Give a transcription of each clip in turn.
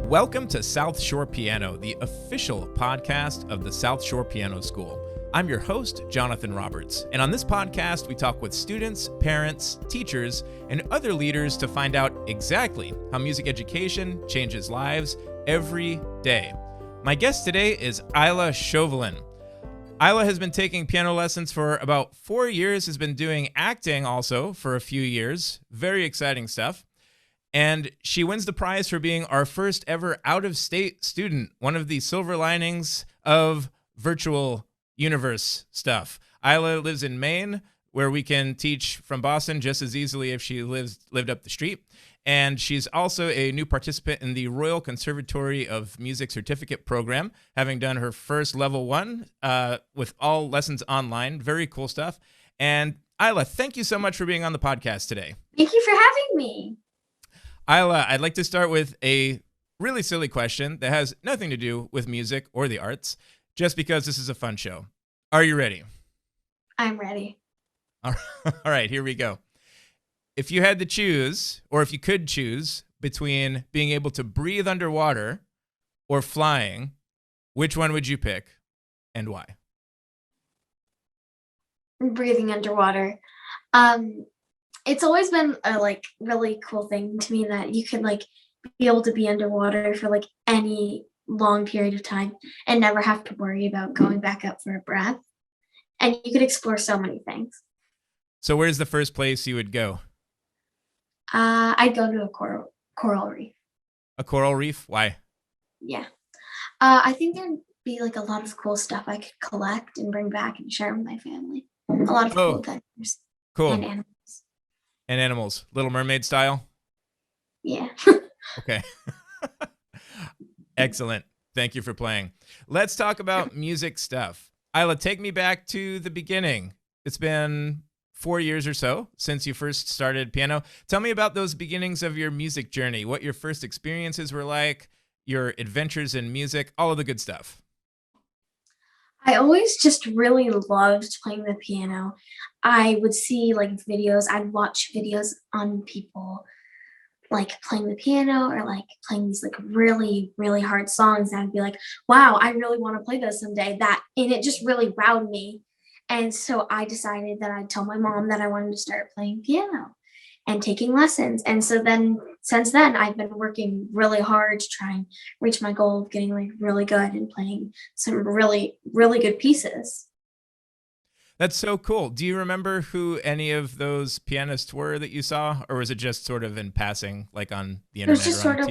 Welcome to South Shore Piano, the official podcast of the South Shore Piano School. I'm your host, Jonathan Roberts, and on this podcast, we talk with students, parents, teachers, and other leaders to find out exactly how music education changes lives every day. My guest today is Isla Shovilin. Isla has been taking piano lessons for about 4 years, has been doing acting also for a few years. Very exciting stuff. And she wins the prize for being our first ever out-of-state student, one of the silver linings of virtual universe stuff. Isla lives in Maine, where we can teach from Boston just as easily if she lived up the street. And she's also a new participant in the Royal Conservatory of Music Certificate Program, having done her first level 1 with all lessons online. Very cool stuff. And Isla, thank you so much for being on the podcast today. Thank you for having me. Isla, I'd like to start with a really silly question that has nothing to do with music or the arts, just because this is a fun show. Are you ready? I'm ready. All right, here we go. If you had to choose, or if you could choose, between being able to breathe underwater or flying, which one would you pick and why? Breathing underwater. It's always been a really cool thing to me that you could be able to be underwater for any long period of time and never have to worry about going back up for a breath. And you could explore so many things. So where's the first place you would go? I'd go to a coral reef. A coral reef? Why? Yeah. I think there'd be a lot of cool stuff I could collect and bring back and share with my family. A lot of cool things. Cool. And animals. And animals. Little Mermaid style? Yeah. Okay. Excellent. Thank you for playing. Let's talk about music stuff. Isla, take me back to the beginning. It's been 4 years or so since you first started piano. Tell me about those beginnings of your music journey, what your first experiences were like, your adventures in music, all of the good stuff. I always just really loved playing the piano. I would see videos, I'd watch videos on people playing the piano or playing these really, really hard songs. And I'd be like, wow, I really want to play those someday. And it just really wowed me. And so I decided that I'd tell my mom that I wanted to start playing piano and taking lessons. And so then since then, I've been working really hard to try and reach my goal of getting really good and playing some really, really good pieces. That's so cool. Do you remember who any of those pianists were that you saw? Or was it just sort of in passing, on the internet? It was just sort of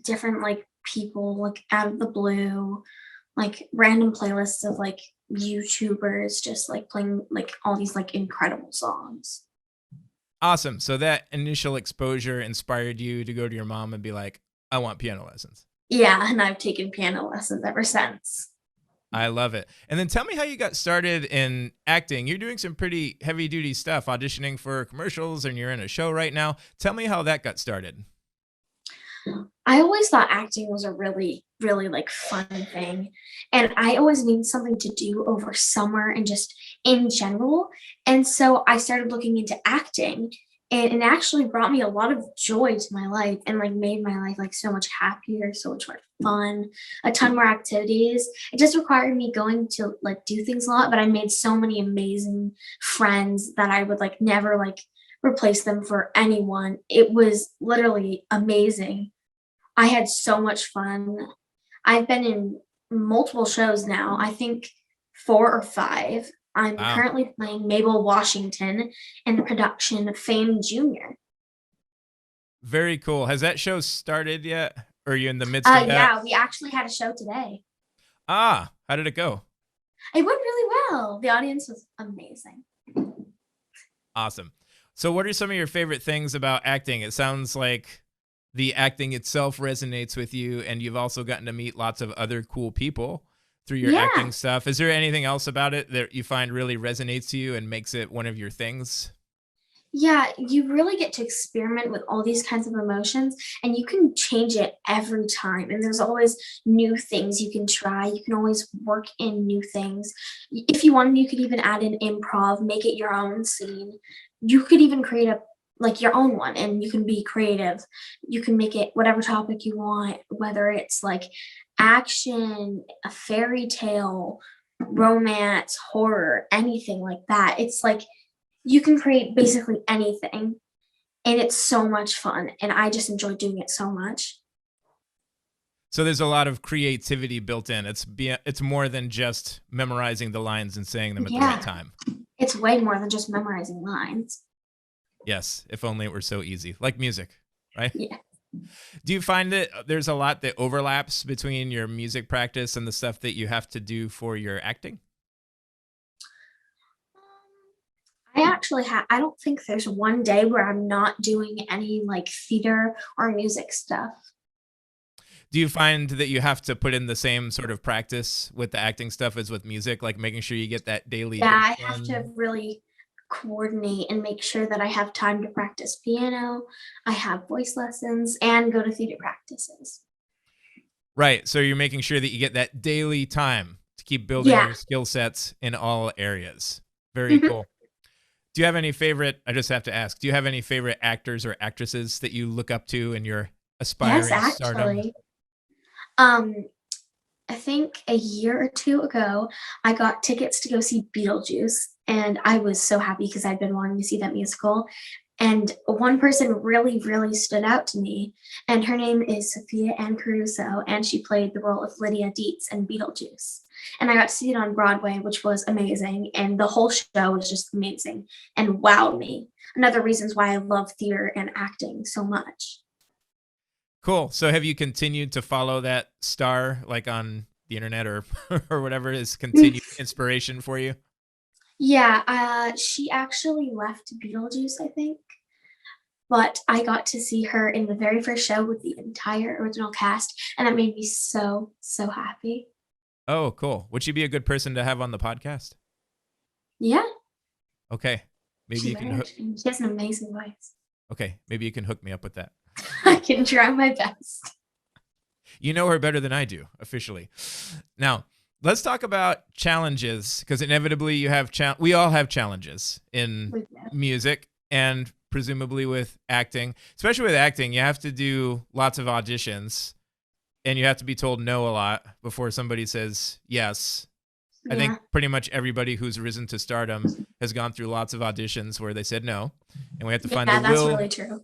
different people out of the blue, random playlists of YouTubers just playing all these incredible songs. Awesome. So that initial exposure inspired you to go to your mom and be like, I want piano lessons. Yeah, and I've taken piano lessons ever since. I love it. And then tell me how you got started in acting. You're doing some pretty heavy duty stuff, auditioning for commercials, and you're in a show right now. Tell me how that got started. I always thought acting was a really, really fun thing. And I always needed something to do over summer and just in general. And so I started looking into acting, and it actually brought me a lot of joy to my life and made my life so much happier, so much more fun, a ton more activities. It just required me going to do things a lot, but I made so many amazing friends that I would never replace them for anyone. It was literally amazing. I had so much fun. I've been in multiple shows now, I think 4 or 5. I'm currently playing Mabel Washington in the production of Fame Jr. Very cool. Has that show started yet? Or are you in the midst of that? Yeah, we actually had a show today. How did it go? It went really well. The audience was amazing. Awesome. So what are some of your favorite things about acting? It sounds like the acting itself resonates with you, and you've also gotten to meet lots of other cool people through your acting stuff. Is there anything else about it that you find really resonates to you and makes it one of your things? Yeah, you really get to experiment with all these kinds of emotions, and you can change it every time. And there's always new things you can try. You can always work in new things. If you wanted, you could even add in improv, make it your own scene. You could even create a like your own one, and you can be creative. You can make it whatever topic you want, whether it's like action, a fairy tale, romance, horror, anything like that. It's like you can create basically anything, and it's so much fun, and I just enjoy doing it so much. So there's a lot of creativity built in. It's more than just memorizing the lines and saying them at the right Yeah, time. it's way more than just memorizing lines. Yes, if only it were so easy, like music, right? Yeah. Do you find that there's a lot that overlaps between your music practice and the stuff that you have to do for your acting? I don't think there's one day where I'm not doing any like theater or music stuff. Do you find that you have to put in the same sort of practice with the acting stuff as with music, like making sure you get that daily Yeah, dose I have to in? really coordinate and make sure that I have time to practice piano, I have voice lessons, and go to theater practices. Right. So you're making sure that you get that daily time to keep building Yeah. your skill sets in all areas. Very Mhm. cool. Do you have any favorite, I just have to ask, do you have any favorite actors or actresses that you look up to in your Yes, aspiring stardom? actually. Um, I think a year or 2 ago, I got tickets to go see Beetlejuice, and I was so happy because 'cause I'd been wanting to see that musical, and one person really, really stood out to me, and her name is Sophia Ann Caruso, and she played the role of Lydia Deetz in Beetlejuice, and I got to see it on Broadway, which was amazing, and the whole show was just amazing and wowed me. Another reasons why I love theater and acting so much. Cool. So have you continued to follow that star like on the internet or or whatever is continued inspiration for you? Yeah, she actually left Beetlejuice, I think, but I got to see her in the very first show with the entire original cast, and that made me so, so happy. Oh, cool. Would she be a good person to have on the podcast? Yeah, Okay. Maybe she's you can very interesting. She has an amazing voice. okay, maybe you can hook me up with that. I can try my best. You know her better than I do, officially. Now, let's talk about challenges because inevitably we all have challenges in With that. music and presumably with acting. Especially with acting, you have to do lots of auditions and you have to be told no a lot before somebody says yes. I think Yeah, pretty much everybody who's risen to stardom has gone through lots of auditions where they said no, and we have to find the yeah, that's will. really true.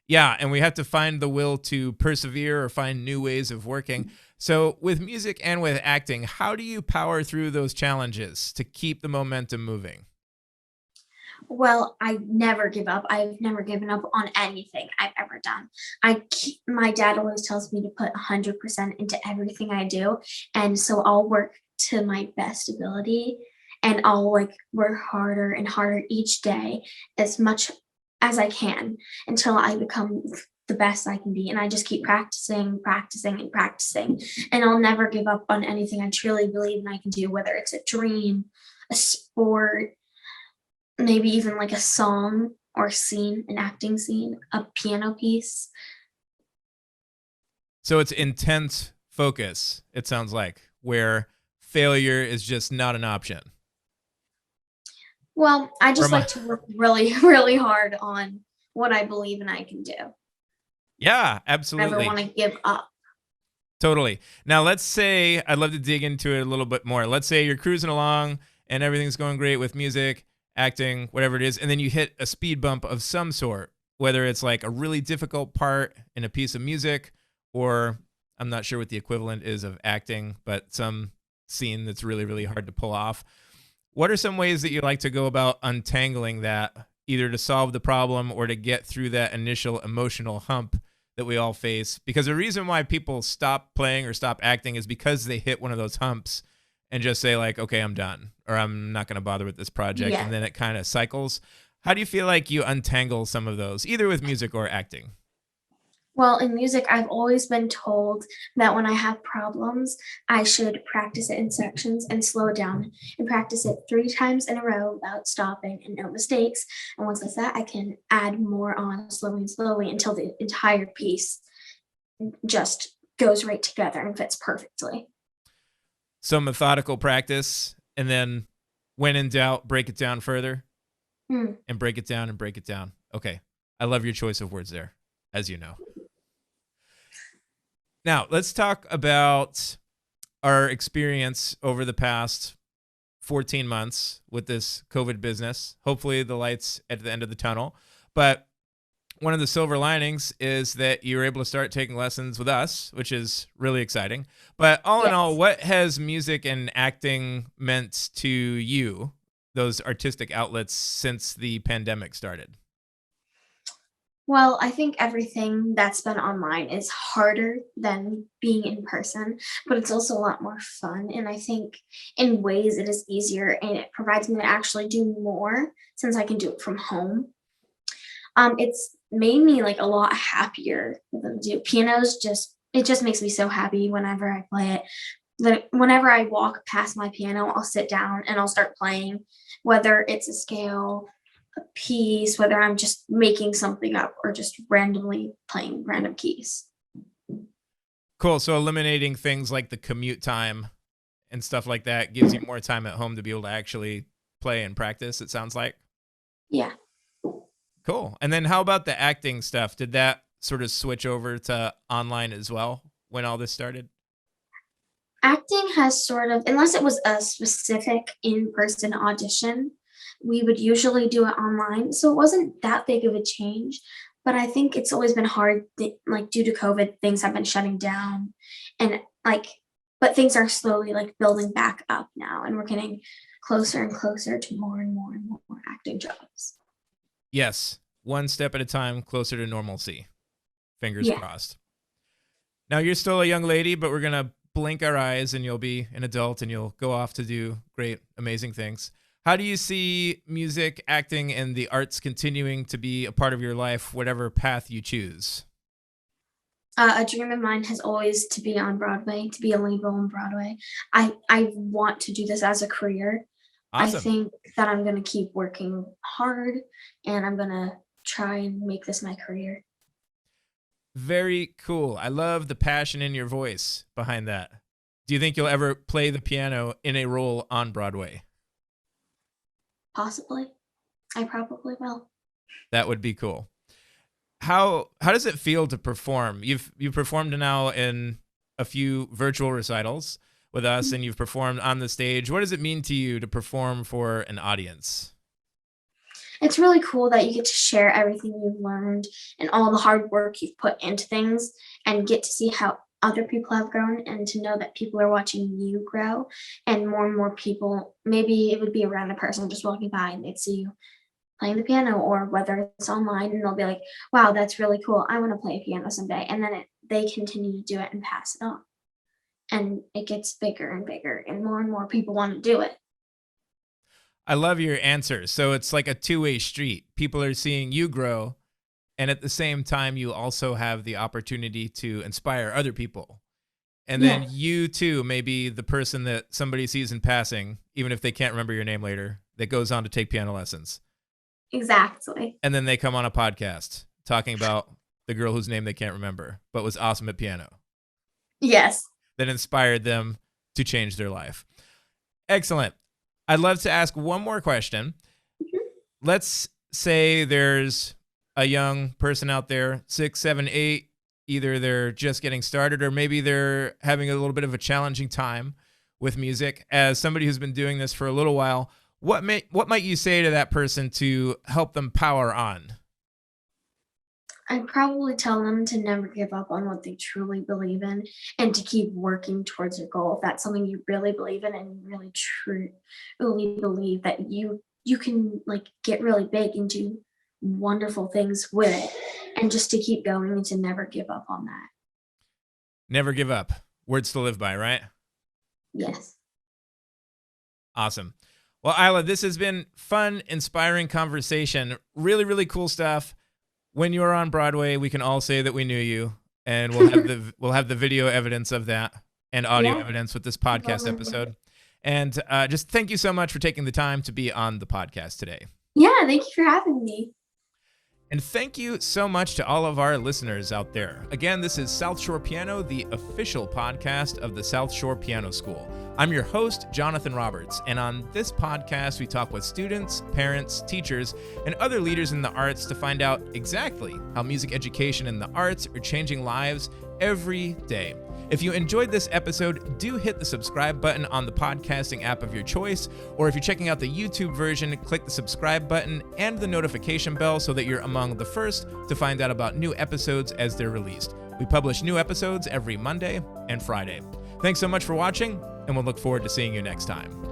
Yeah, and we have to find the will to persevere or find new ways of working. So, with music and with acting, how do you power through those challenges to keep the momentum moving? Well, I never give up. I've never given up on anything I've ever done. My dad always tells me to put 100% into everything I do, and so I'll work to my best ability, and I'll like work harder and harder each day as much as I can until I become the best I can be. And I just keep practicing, practicing, and practicing. And I'll never give up on anything I truly believe in I can do, whether it's a dream, a sport, maybe even like a song or scene, an acting scene, a piano piece. So, it's intense focus, it sounds like, where failure is just not an option. Well, I Or just am I? like to work really, really hard on what I believe in I can do. Yeah, I never absolutely. want to give up. Totally. Now, let's say I'd love to dig into it a little bit more. Let's say you're cruising along and everything's going great with music, acting, whatever it is, and then you hit a speed bump of some sort, whether it's like a really difficult part in a piece of music, or I'm not sure what the equivalent is of acting, but some scene that's really, really hard to pull off. What are some ways that you like to go about untangling that, either to solve the problem or to get through that initial emotional hump that we all face? Because the reason why people stop playing or stop acting is because they hit one of those humps and just say, like, okay, I'm done, or I'm not going to bother with this project. Yeah. And then it kind of cycles. How do you feel like you untangle some of those, either with music or acting? Well, in music, I've always been told that when I have problems, I should practice it in sections and slow it down and practice it 3 times in a row without stopping and no mistakes. And once that's that, I can add more on slowly and slowly until the entire piece just goes right together and fits perfectly. Some methodical practice, and then when in doubt, break it down further Hmm. and break it down and break it down. Okay. I love your choice of words there, as you know. Now, let's talk about our experience over the past 14 months with this COVID business. Hopefully the light's at the end of the tunnel. But one of the silver linings is that you were able to start taking lessons with us, which is really exciting. But all in all, Yes. what has music and acting meant to you, those artistic outlets, since the pandemic started? Well, I think everything that's been online is harder than being in person, but it's also a lot more fun. And I think in ways it is easier and it provides me to actually do more since I can do it from home. It's made me like a lot happier than do. Pianos just it just makes me so happy whenever I play it. Like whenever I walk past my piano, I'll sit down and I'll start playing, whether it's a scale, a piece, whether I'm just making something up or just randomly playing random keys. Cool. So eliminating things like the commute time and stuff like that gives you more time at home to be able to actually play and practice, it sounds like. Yeah. Cool. And then how about the acting stuff? Did that sort of switch over to online as well when all this started? Acting has sort of, unless it was a specific in-person audition, we would usually do it online. So it wasn't that big of a change, but I think it's always been hard, like due to COVID, things have been shutting down and like, but things are slowly like building back up now and we're getting closer and closer to more and more and more acting jobs. Yes. One step at a time, closer to normalcy. Fingers Yeah. crossed. Now, you're still a young lady, but we're going to blink our eyes and you'll be an adult and you'll go off to do great, amazing things. How do you see music, acting, and the arts continuing to be a part of your life, whatever path you choose? A dream of mine has always to be on Broadway, to be a lead role on Broadway. I want to do this as a career. I Awesome. think that I'm gonna keep working hard and I'm gonna try and make this my career. Very cool. I love the passion in your voice behind that. Do you think you'll ever play the piano in a role on Broadway? Possibly. I probably will. That would be cool. How does it feel to perform? You've performed now in a few virtual recitals with us and you've performed on the stage. What does it mean to you to perform for an audience? It's really cool that you get to share everything you've learned and all the hard work you've put into things and get to see how other people have grown and to know that people are watching you grow and more people, maybe it would be a random person just walking by and they'd see you playing the piano or whether it's online and they'll be like, wow, that's really cool. I want to play piano someday. And then they continue to do it and pass it on. And it gets bigger and more people want to do it. I love your answer. So it's like a two-way street. People are seeing you grow, and at the same time, you also have the opportunity to inspire other people. And then Yeah, you too may be the person that somebody sees in passing, even if they can't remember your name later, that goes on to take piano lessons. exactly. And then they come on a podcast talking about the girl whose name they can't remember, but was awesome at piano, Yes. that inspired them to change their life. Excellent. I'd love to ask one more question. Mhm. Let's say there's a young person out there, 6, 7, 8, either they're just getting started or maybe they're having a little bit of a challenging time with music. As somebody who's been doing this for a little while, what might you say to that person to help them power on? I'd probably tell them to never give up on what they truly believe in and to keep working towards your goal. If that's something you really believe in and you really truly believe that you can like get really big and do wonderful things with it and just to keep going and to never give up on that. Never give up. Words to live by, right? Yes. Awesome. Well, Isla, this has been fun, inspiring conversation. Really, really cool stuff. When you are on Broadway, we can all say that we knew you, and we'll have the video evidence of that and audio Yeah. evidence with this podcast episode. And just thank you so much for taking the time to be on the podcast today. Yeah, thank you for having me. And thank you so much to all of our listeners out there. Again, this is South Shore Piano, the official podcast of the South Shore Piano School. I'm your host, Jonathan Roberts, and on this podcast, we talk with students, parents, teachers, and other leaders in the arts to find out exactly how music education and the arts are changing lives every day. If you enjoyed this episode, do hit the subscribe button on the podcasting app of your choice, or if you're checking out the YouTube version, click the subscribe button and the notification bell so that you're among the first to find out about new episodes as they're released. We publish new episodes every Monday and Friday. Thanks so much for watching, and we'll look forward to seeing you next time.